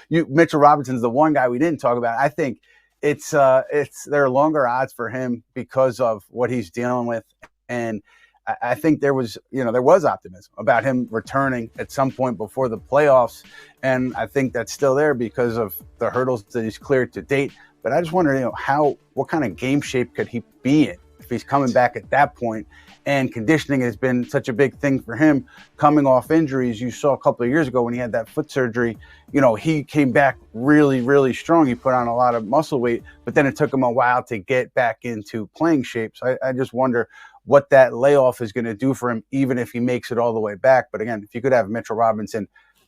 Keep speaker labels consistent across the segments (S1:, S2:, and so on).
S1: Mitchell Robinson's the one guy we didn't talk about. I think there are longer odds for him because of what he's dealing with. And I think there was optimism about him returning at some point before the playoffs. And I think that's still there because of the hurdles that he's cleared to date. But I just wonder, what kind of game shape could he be in if he's coming back at that point? And conditioning has been such a big thing for him coming off injuries. You saw a couple of years ago when he had that foot surgery, he came back really, really strong. He put on a lot of muscle weight, but then it took him a while to get back into playing shape. So I just wonder what that layoff is going to do for him, even if he makes it all the way back. But again, if you could have Mitchell Robinson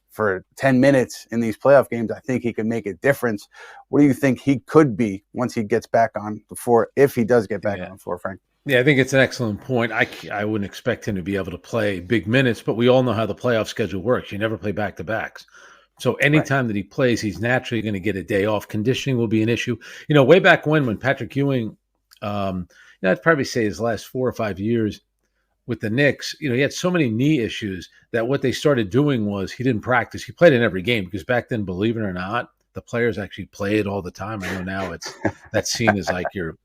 S1: for 10 minutes in these playoff games, I think he could make a difference. What do you think he could be once he gets back on the floor, if he does get back on the floor, Frank?
S2: Yeah, I think it's an excellent point. I wouldn't expect him to be able to play big minutes, but we all know how the playoff schedule works. You never play back-to-backs. So anytime that he plays, he's naturally going to get a day off. Conditioning will be an issue. Way back when Patrick Ewing, I'd probably say his last 4 or 5 years with the Knicks, he had so many knee issues that what they started doing was he didn't practice. He played in every game because back then, believe it or not, the players actually played all the time. I know now that's seen as like you're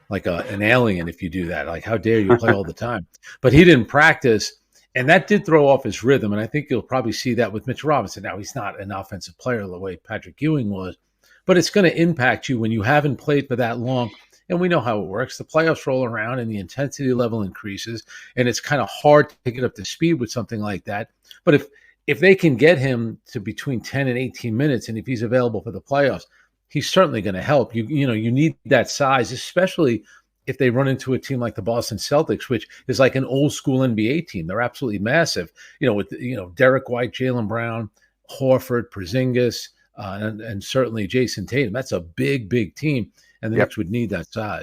S2: like an alien if you do that. Like, how dare you play all the time? But he didn't practice, and that did throw off his rhythm. And I think you'll probably see that with Mitch Robinson. Now, he's not an offensive player the way Patrick Ewing was, but it's going to impact you when you haven't played for that long. And we know how it works. The playoffs roll around and the intensity level increases, and it's kind of hard to get up to speed with something like that. But if they can get him to between 10 and 18 minutes, and if he's available for the playoffs, he's certainly going to help. You need that size, especially if they run into a team like the Boston Celtics, which is like an old school NBA team. They're absolutely massive. With Derek White, Jaylen Brown, Horford, Porzingis, and certainly Jason Tatum. That's a big, big team. And the Knicks would need that size.